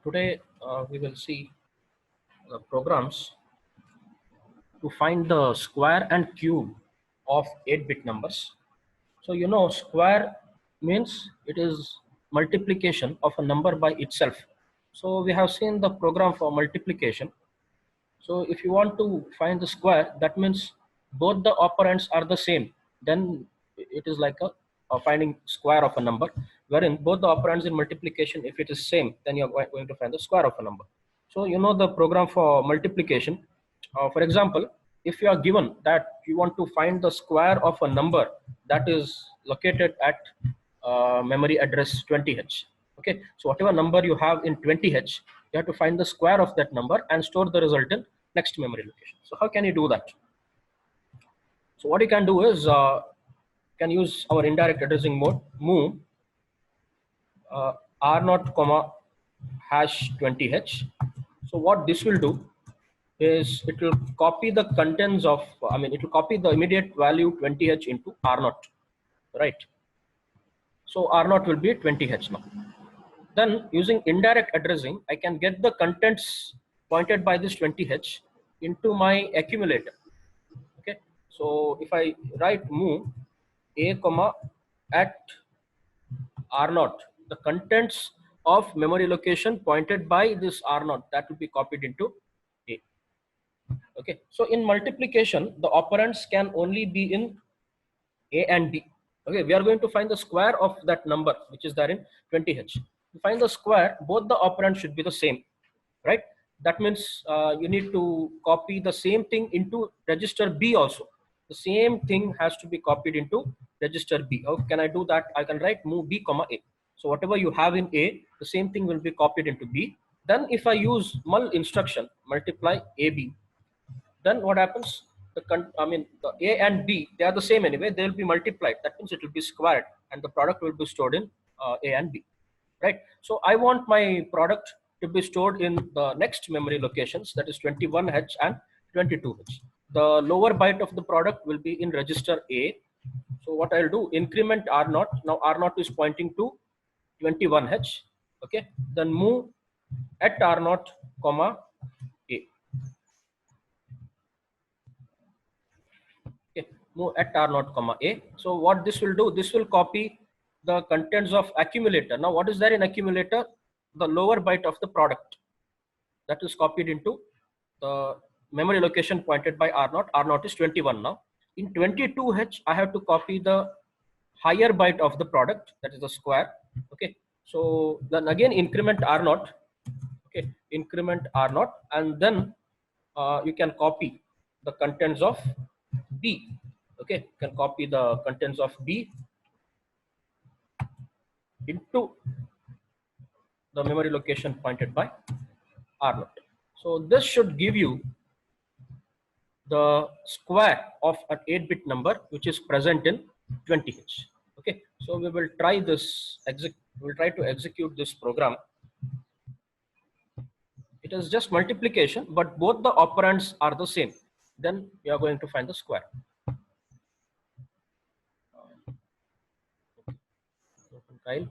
Today we will see programs to find the square and cube of 8-bit numbers. So square means it is multiplication of a number by itself. So we have seen the program for multiplication. So if you want to find the square, that means both the operands are the same. Then it is like a finding square of a number, wherein both the operands in multiplication, if it is same, then you're going to find the square of a number. So the program for multiplication. For example, if you are given that you want to find the square of a number that is located at memory address 20H. Okay, so whatever number you have in 20H, you have to find the square of that number and store the result in next memory location. So how can you do that? So what you can do is can use our indirect addressing mode, move R0 comma hash 20H. So what this will do is it will copy the contents of, it will copy the immediate value 20H into R0, right? So R0 will be 20H now. Then using indirect addressing, I can get the contents pointed by this 20H into my accumulator. Okay, so if I write move a comma at R0, the contents of memory location pointed by this R0, that will be copied into A. Okay, so in multiplication, the operands can only be in A and B. Okay, we are going to find the square of that number which is there in 20H. To find the square, both the operands should be the same, right? That means you need to copy the same thing into register B also. The same thing has to be copied into register B. How can I do that? I can write move B comma A. So whatever you have in A, the same thing will be copied into B. Then if I use mul instruction, multiply AB, then what happens? The A and B, they are the same anyway. They will be multiplied. That means it will be squared, and the product will be stored in A and B, right? So I want my product to be stored in the next memory locations, that is 21H and 22H. The lower byte of the product will be in register A. So what I'll do, increment R0. Now R0 is pointing to 21H. Okay, then move at R0 comma A. Okay, move at R0 comma A. So what this will do, this will copy the contents of accumulator. Now what is there in accumulator? The lower byte of the product, that is copied into the memory location pointed by R0. R0 is 21 now. In 22H, I have to copy the higher byte of the product, that is the square. Okay, so then again increment R0. Okay, increment R0, and then you can copy the contents of B. Okay, you can copy the contents of B into the memory location pointed by R0. So this should give you the square of an 8-bit number which is present in 20H. Okay, so we will try this. We'll try to execute this program. It is just multiplication, but both the operands are the same. Then we are going to find the square. Compile.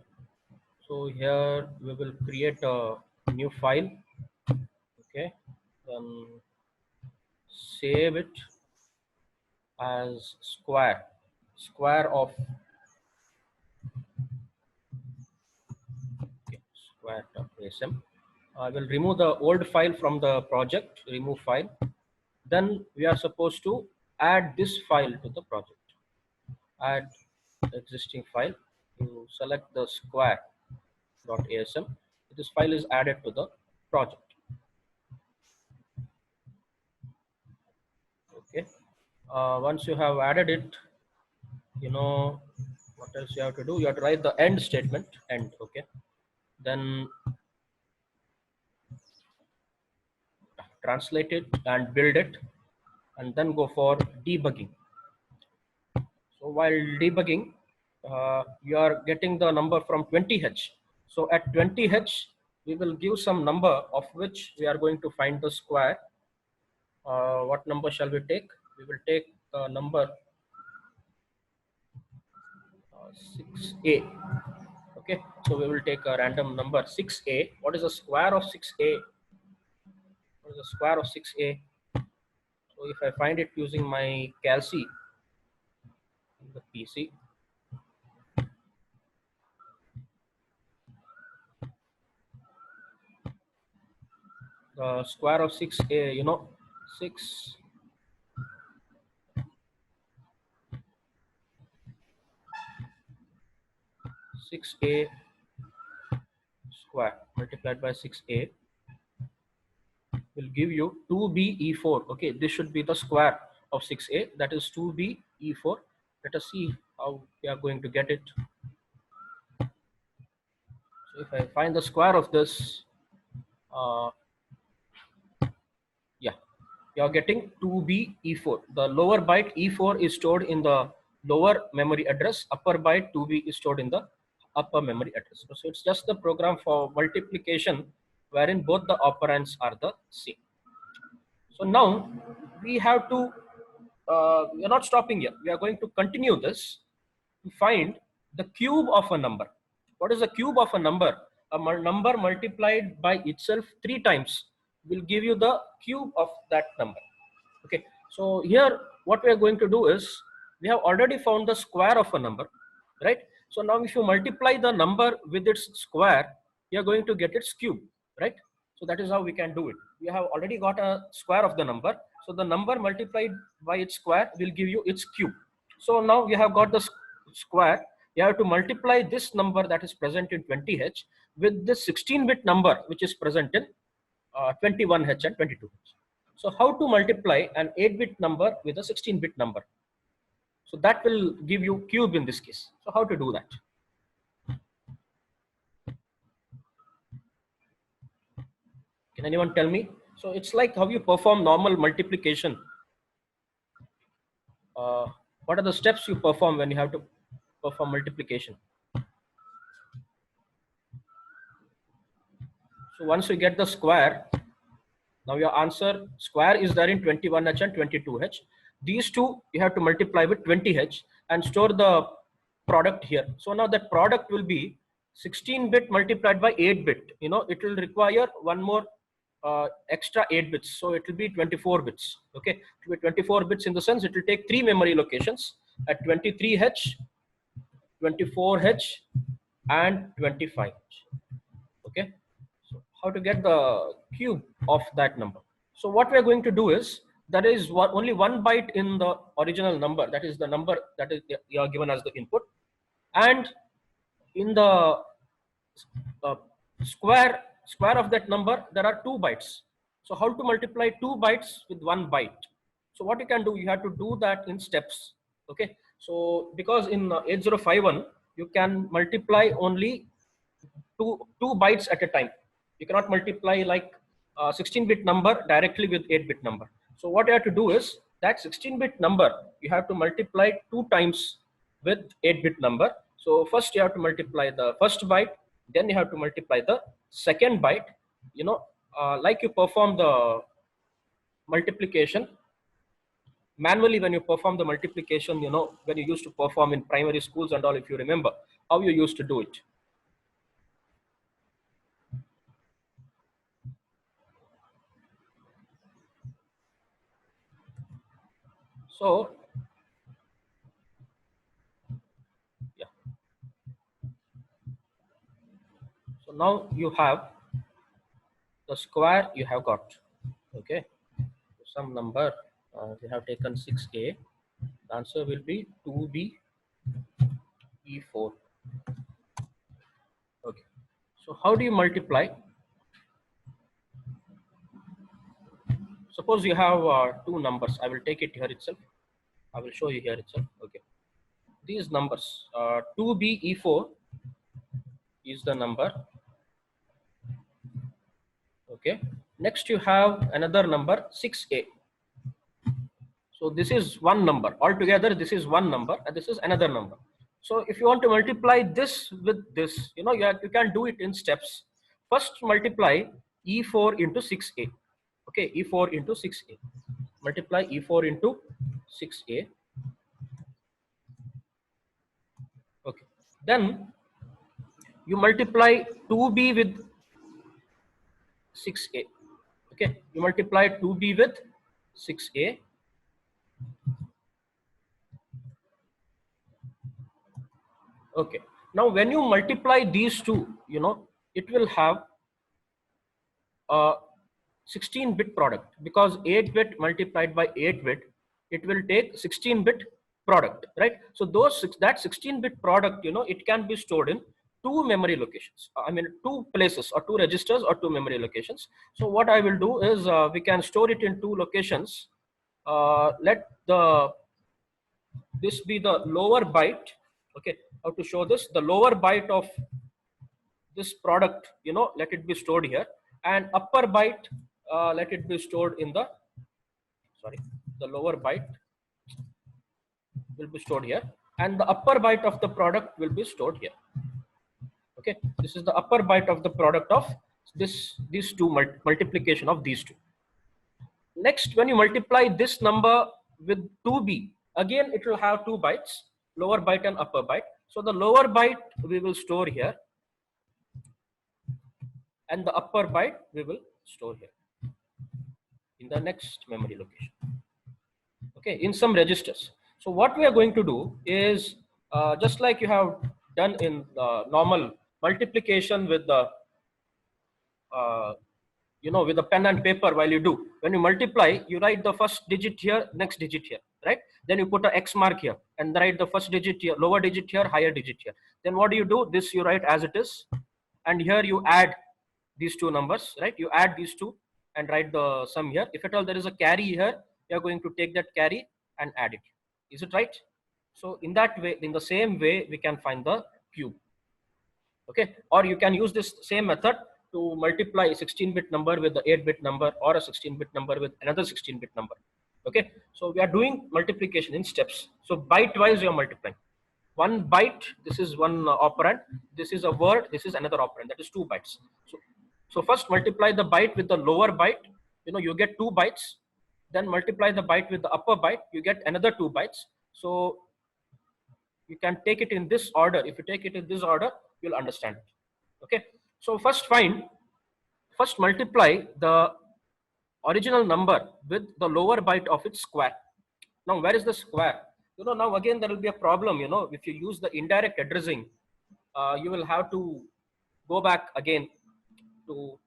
So here we will create a new file. Okay, then save it as square of square.asm. I will remove the old file from the project, remove file. Then we are supposed to add this file to the project. Add existing file. You select the square.asm. This file is added to the project. Okay. Once you have added it, what else you have to do? You have to write the end statement, end. Okay. Then translate it and build it, and then go for debugging. So while debugging, you are getting the number from 20H. So at 20H, we will give some number of which we are going to find the square. What number shall we take? We will take the number 6A. Okay, so we will take a random number 6a. What is the square of 6a? What is the square of 6a? So if I find it using my calc in the PC, the square of 6a, 6 6a square multiplied by 6a will give you 2b e4. Okay, this should be the square of 6a, that is 2b e4. Let us see how we are going to get it. So if I find the square of this, uh, yeah, you are getting 2b e4. The lower byte e4 is stored in the lower memory address, upper byte 2b is stored in the upper memory address. So it's just the program for multiplication wherein both the operands are the same. So now we have to, we are not stopping here. We are going to continue this to find the cube of a number. What is the cube of a number? A number multiplied by itself 3 times will give you the cube of that number. Okay, so here what we are going to do is, we have already found the square of a number, right? So now if you multiply the number with its square, you are going to get its cube, right? So that is how we can do it. We have already got a square of the number, so the number multiplied by its square will give you its cube. So now you have got the square. You have to multiply this number that is present in 20H with this 16-bit number which is present in 21H and 22H. So how to multiply an 8-bit number with a 16-bit number? So that will give you cube in this case. So how to do that? Can anyone tell me? So it's like how you perform normal multiplication. What are the steps you perform when you have to perform multiplication? So once you get the square, now your answer square is there in 21H and 22H. These two you have to multiply with 20H and store the product here. So now that product will be 16-bit multiplied by 8-bit. It will require one more extra 8 bits. So it will be 24 bits. Okay, it will be 24 bits in the sense it will take 3 memory locations at 23H, 24H, and 25H. Okay. How to get the cube of that number? So what we are going to do is, there is only one byte in the original number, that is the number that is you are given as the input, and in the square of that number there are 2 bytes. So how to multiply 2 bytes with 1 byte? So what you can do, you have to do that in steps. Okay, so because in 8051 you can multiply only two bytes at a time. You cannot multiply like 16-bit number directly with 8-bit number. So what you have to do is, that 16-bit number you have to multiply 2 times with 8-bit number. So first you have to multiply the first byte, then you have to multiply the second byte. Like you perform the multiplication manually, when you perform the multiplication, when you used to perform in primary schools and all, if you remember how you used to do it. So yeah, so now you have the square you have got. Okay, some number we have taken 6a. The answer will be 2b e4. Okay, so how do you multiply? Suppose you have 2 numbers. I will take it here itself. I will show you here itself. Okay, these numbers 2b e4 is the number. Okay, next you have another number 6a. So this is one number. Altogether, this is one number and this is another number. So if you want to multiply this with this, you can do it in steps. First multiply e4 into 6a. Okay, e4 into 6a. Multiply e4 into 6a. Okay. Then You multiply 2b with 6a. Okay, you multiply 2b with 6a. Okay, now when you multiply these two, it will have a 16-bit product, because 8-bit multiplied by 8-bit, it will take 16-bit product, right? So that 16-bit product, it can be stored in two memory locations. I mean, two places or two registers or two memory locations. So what I will do is we can store it in two locations. Let this be the lower byte. Okay, how to show this? The lower byte of this product, let it be stored here, and upper byte, let it be stored in the, sorry, the lower byte will be stored here, and the upper byte of the product will be stored here. Okay, this is the upper byte of the product of these two multiplication of these two. Next, when you multiply this number with 2b, again it will have 2 bytes, lower byte and upper byte. So the lower byte we will store here, and the upper byte we will store here in the next memory location. Okay, in some registers. So what we are going to do is just like you have done in the normal multiplication with the with the pen and paper. While you do, when you multiply, you write the first digit here, next digit here, right? Then you put a X mark here and write the first digit here, lower digit here, higher digit here. Then what do? This you write as it is, and here you add these two numbers, right? You add these two and write the sum here. If at all there is a carry here, you are going to take that carry and add it. Is it right? So in that way, in the same way, we can find the cube. Okay, or you can use this same method to multiply a 16-bit number with the 8-bit number, or a 16-bit number with another 16-bit number. Okay, so we are doing multiplication in steps. So byte wise you are multiplying. One byte, this is one operand, this is a word, this is another operand, that is 2 bytes. So first multiply the byte with the lower byte, you get 2 bytes. Then multiply the byte with the upper byte, you get another 2 bytes. So you can take it in this order. If you take it in this order, you'll understand it. Okay, so first multiply the original number with the lower byte of its square. Now where is the square? Now again there will be a problem. If you use the indirect addressing, you will have to go back again to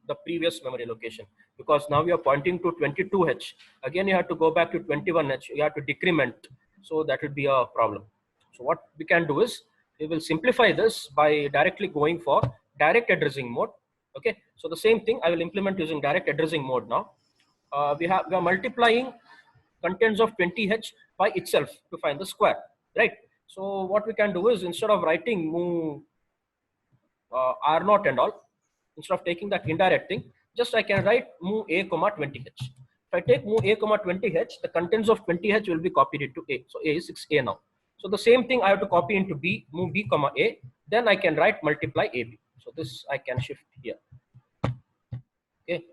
the previous memory location, because now you are pointing to 22H. Again you have to go back to 21H. You have to decrement, so that will be a problem. So what we can do is we will simplify this by directly going for direct addressing mode. Okay, so the same thing I will implement using direct addressing mode now. We are multiplying contents of 20H by itself to find the square, right? So what we can do is, instead of writing move R0 and all, instead of taking that indirect thing, just I can write move a comma 20H. If I take move a comma 20H, the contents of 20H will be copied into A. So A is 6A now. So the same thing I have to copy into B, move B comma A. Then I can write multiply AB. So this I can shift here. Okay.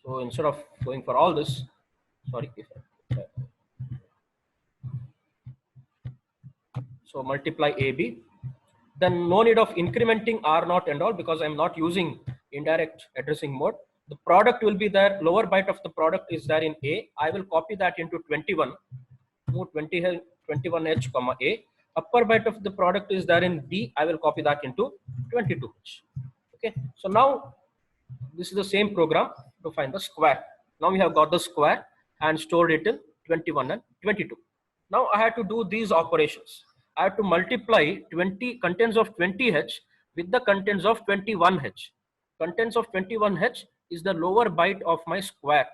So instead of going for all this, sorry. So multiply AB. Then no need of incrementing R0 and all, because I'm not using indirect addressing mode. The product will be there. Lower byte of the product is there in A. I will copy that into 21. Move 21H comma A. Upper byte of the product is there in B. I will copy that into 22H. Okay. So now this is the same program to find the square. Now we have got the square and stored it in 21 and 22. Now I have to do these operations. I have to multiply contents of 20H with the contents of 21H. Contents of 21H is the lower byte of my square.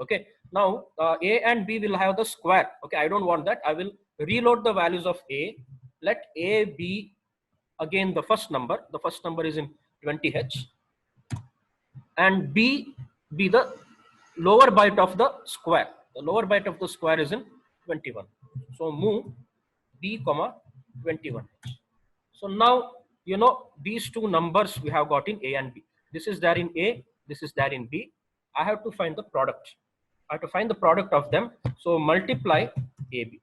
Okay. Now A and B will have the square. Okay, I don't want that. I will reload the values of A. Let A be again the first number. The first number is in 20H. And B be the lower byte of the square. The lower byte of the square is in 21. So move B comma 21. So now these two numbers we have got in A and B. This is there in A, this is there in B. I have to find the product. I have to find the product of them. So multiply AB.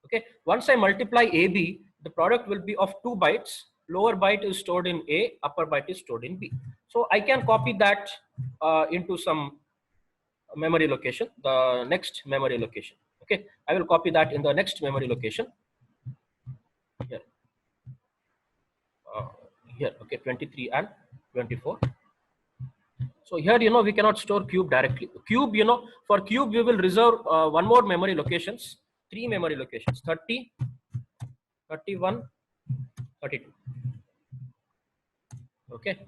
Okay, once I multiply AB, the product will be of 2 bytes. Lower byte is stored in A, upper byte is stored in B. So I can copy that into some memory location, the next memory location. Okay, I will copy that in the next memory location. Here, uh, here, okay, 23 and 24. So here, we cannot store cube directly. Cube, for cube, we will reserve one more memory locations, 3 memory locations, 30, 31, 32. Okay.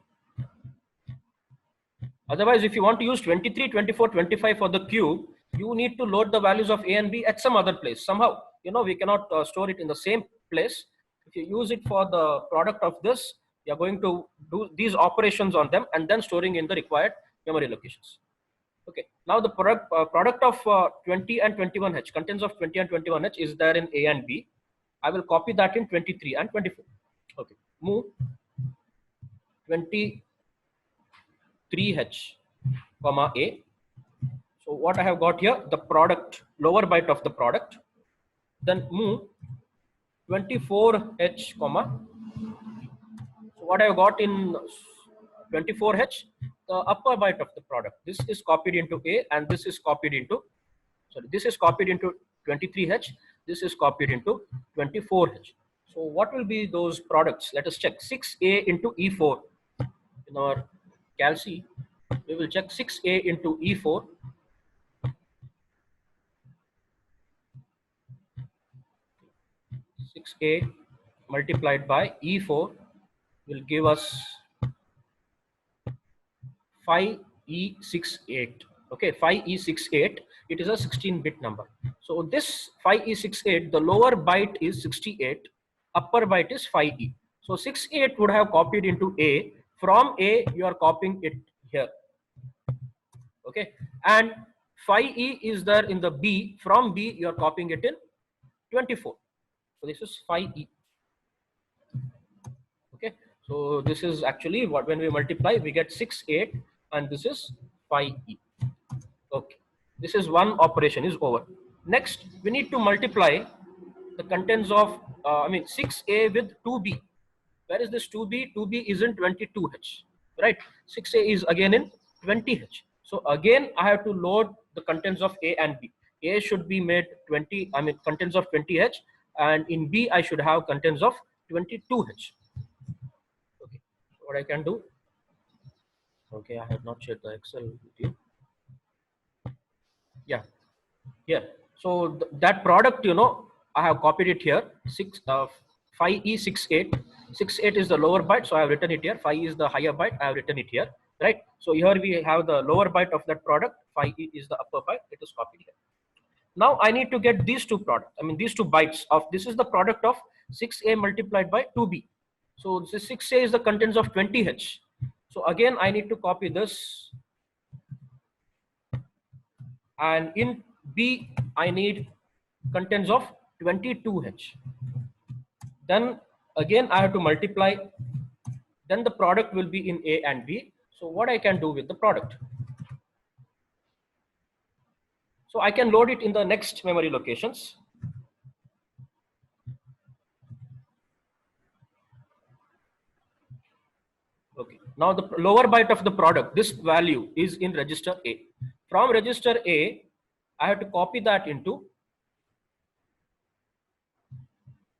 Otherwise, if you want to use 23, 24, 25 for the cube, you need to load the values of A and B at some other place. Somehow, we cannot store it in the same place. If you use it for the product of this, you're going to do these operations on them and then storing in the required memory locations. Okay. Now the product of 20 and 21H, contents of 20 and 21H is there in A and B. I will copy that in 23 and 24. Okay. Move 23H, comma A. So what I have got here, the product, lower byte of the product. Then move 24H, comma. So what I have got in 24H, the upper byte of the product. This is copied into A and this is copied into, this is copied into 23H. This is copied into 24H. So what will be those products? Let us check. 6A into E4. In our calci, we will check 6A into E4. 6A multiplied by E4 will give us 5E68. Okay, 5E68. It is a 16-bit number. So this 5E68, the lower byte is 68, upper byte is 5E. So 68 would have copied into A. From A, you are copying it here. Okay, and 5E is there in the B. From B, you are copying it in 24. So this is 5E. Okay, so this is actually what, when we multiply, we get 6, 8, and this is 5E. Okay, this is one operation is over. Next, we need to multiply the contents of 6A with 2B. Where is this 2B? 2B is in 22H, right? 6A is again in 20H. So again, I have to load the contents of A and B. A should be made contents of 20H, and in B I should have contents of 22H. Okay, so what I can do? Okay, I have not shared the Excel with you. Yeah, here. So that product, I have copied it here. 5E68. 68 is the lower byte, so I have written it here. 5E is the higher byte, I have written it here. Right. So here we have the lower byte of that product. 5E is the upper byte. It is copied here. Now I need to get these two products. These 2 bytes of this is the product of 6A multiplied by 2B. So this 6A is the contents of 20H. So again, I need to copy this. And in B, I need contents of 22H. Then again, I have to multiply. Then the product will be in A and B. So what I can do with the product? So I can load it in the next memory locations. Okay. Now the lower byte of the product, this value is in register A. From register A, I have to copy that into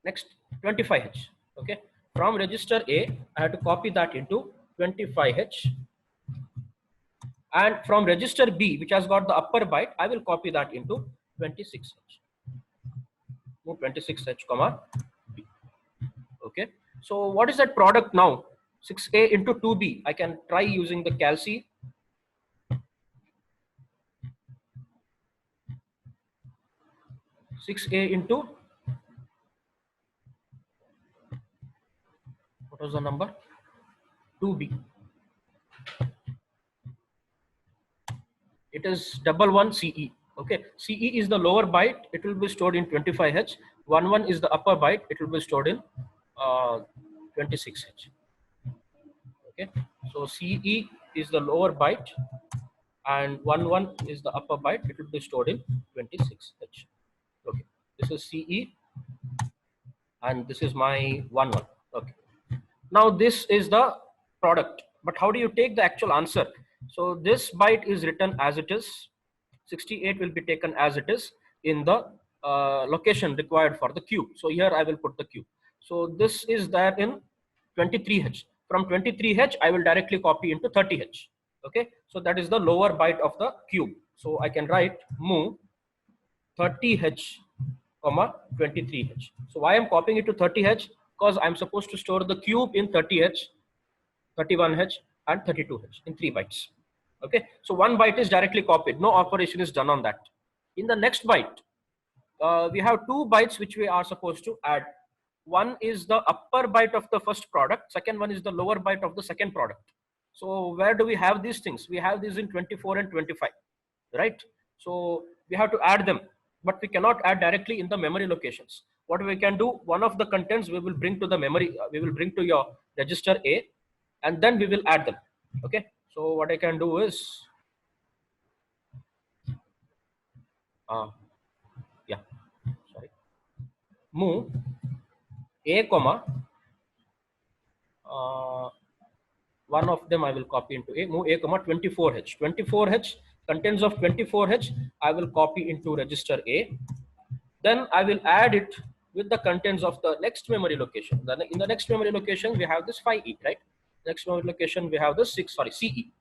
next 25H. Okay. From register A, I have to copy that into 25H. And from register B, which has got the upper byte, I will copy that into 26H. Move 26H, comma B. Okay. So what is that product now? 6A into 2B. I can try using the calci. Six A into, what was the number? 2B. It is 11 CE. Okay, CE is the lower byte. It will be stored in 25H. 11 is the upper byte. It will be stored in 26H. Okay, so CE is the lower byte, and 11 is the upper byte. It will be stored in 26H. Okay, this is CE, and this is my 1 1. Okay. Now this is the product, but how do you take the actual answer? So this byte is written as it is. 68 will be taken as it is in the location required for the cube. So here I will put the cube. So this is there in 23H. From 23H, I will directly copy into 30H. Okay, so that is the lower byte of the cube. So I can write move 30H, comma 23H. So why I'm copying it to 30H? Because I'm supposed to store the cube in 30H, 31H, and 32H in 3 bytes. Okay, so 1 byte is directly copied. No operation is done on that. In the next byte, we have 2 bytes which we are supposed to add. One is the upper byte of the first product. Second one is the lower byte of the second product. So where do we have these things? We have these in 24 and 25, right? So we have to add them, but we cannot add directly in the memory locations. What we can do, one of the contents we will bring to the memory, we will bring to your register A, and then we will add them. Okay, so what I can do is yeah, sorry, move A comma one of them I will copy into A, move A comma 24H. 24H, contents of 24H I will copy into register A. Then I will add it with the contents of the next memory location. Then in the next memory location we have this 5E, right? Next memory location we have this CE.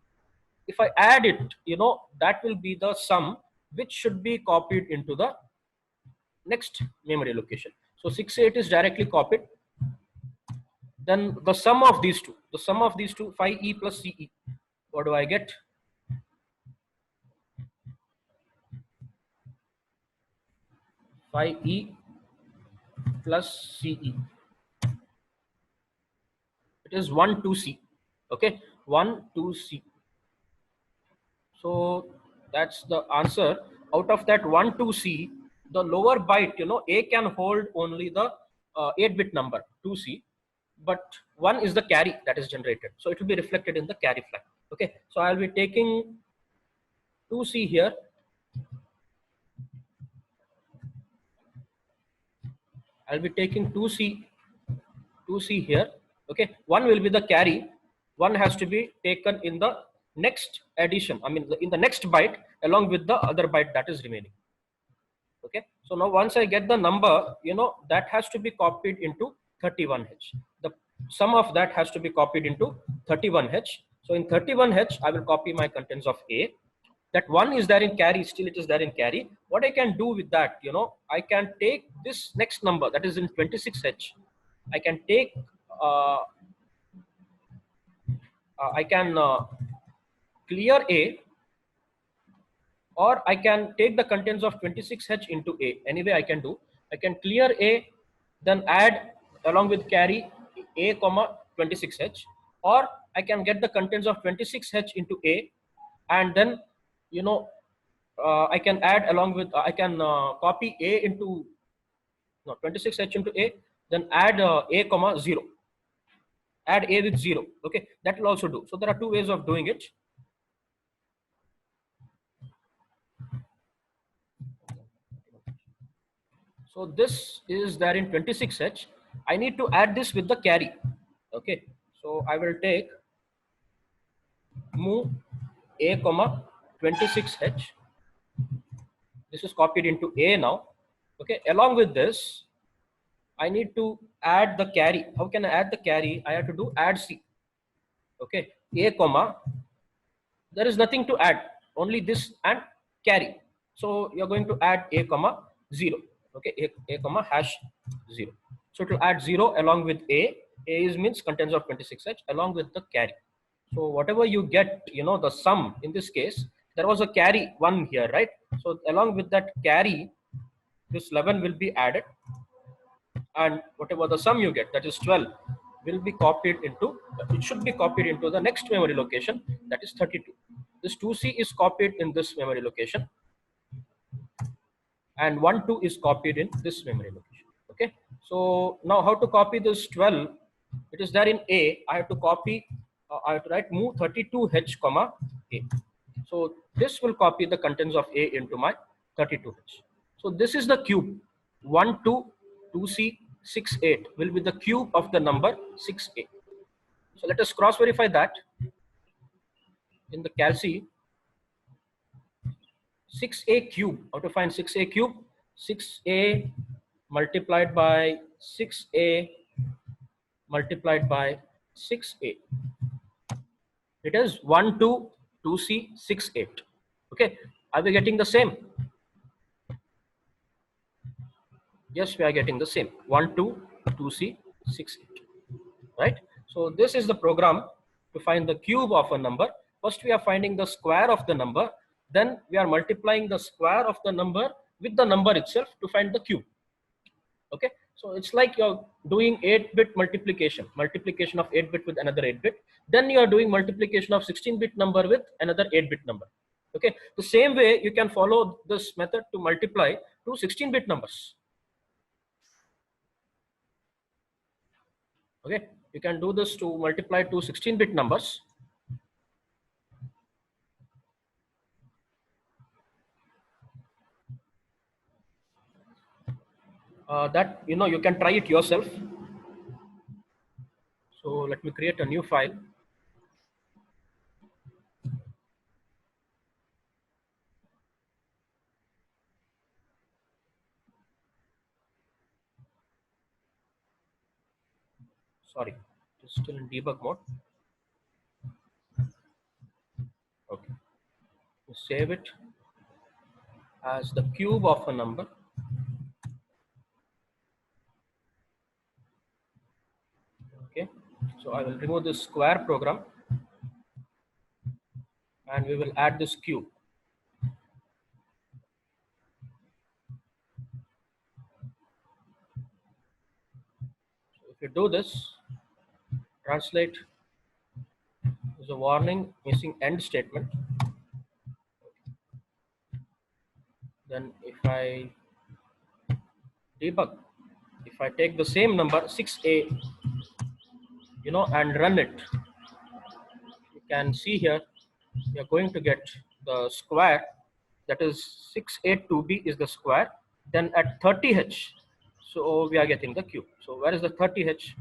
If I add it, you know, that will be the sum which should be copied into the next memory location. So 68 is directly copied. Then the sum of these two, 5E plus CE, what do I get? Phi E plus CE. It is 1 2C. Okay, 1 2C. So that's the answer. Out of that 1 2C, the lower byte, you know, A can hold only the 8-bit number 2C, but 1 is the carry that is generated. So it will be reflected in the carry flag. Okay, so I'll be taking 2C here. I'll be taking 2C here. Okay, 1 will be the carry. 1 has to be taken in the next addition. I mean, in the next byte along with the other byte that is remaining. Okay, so now once I get the number, you know, that has to be copied into 31H. The sum of that has to be copied into 31H. So in 31H, I will copy my contents of A. That 1 is there in carry, still it is there in carry. What I can do with that, you know, I can take this next number that is in 26H. I can take, I can clear A, or I can take the contents of 26H into A. Anyway, I can do. I can clear A, then add along with carry A comma 26H, or I can get the contents of 26H into A, and then, you know, I can add along with, I can copy A into, no, 26H into A, then add A comma 0. Add A with 0. Okay, that will also do. So there are 2 ways of doing it. So this is there in 26H. I need to add this with the carry. Okay, so I will take move A comma 26H. This is copied into A now. Okay, along with this, I need to add the carry. How can I add the carry? I have to do add C. Okay, A comma, there is nothing to add, only this and carry. So you're going to add A comma 0. Okay, A comma hash 0. So to add 0 along with A is means contents of 26H along with the carry. So whatever you get, you know, the sum in this case, there was a carry 1 here, right? So along with that carry, this 11 will be added, and whatever the sum you get, that is 12, will be copied into, it should be copied into the next memory location, that is 32. This 2C is copied in this memory location, and 1 2 is copied in this memory location. Okay, so now how to copy this 12? It is there in A. I have to copy, I have to write move 32H comma A. So this will copy the contents of A into my 32H. So this is the cube 1 2 2C 68 will be the cube of the number 6a. So let us cross verify that. In the calci, 6a cube, how to find 6a cube? 6a multiplied by 6a multiplied by 6a. It is 1, 2, 2c, 6, 8. Okay, are we getting the same? Yes, we are getting the same. 1, 2, 2c, 6, 8. Right? So this is the program to find the cube of a number. First, we are finding the square of the number. Then we are multiplying the square of the number with the number itself to find the cube. Okay, so it's like you're doing 8-bit multiplication of 8-bit with another 8-bit. Then you are doing multiplication of 16-bit number with another 8-bit number. Okay, the same way you can follow this method to multiply two 16-bit numbers. Okay, you can do this to multiply two 16-bit numbers. That you can try it yourself. So let me create a new file. Sorry, it's still in debug mode. Okay, save it as the cube of a number. Okay, so I will remove this square program and we will add this cube. So if you do this, translate is a warning missing end statement. Then if I debug, if I take the same number 6a, and run it, you can see here we are going to get the square, that is 682b is the square. Then at 30h, so we are getting the cube. So where is the 30h?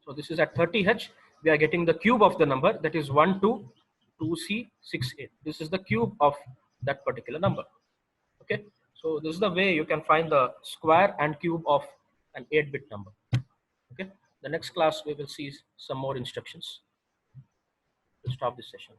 So this is at 30h, we are getting the cube of the number, that is 1, 2, 2c, 6, 8. This is the cube of that particular number. Okay, so this is the way you can find the square and cube of an 8-bit number. Okay, the next class we will see some more instructions to stop this session.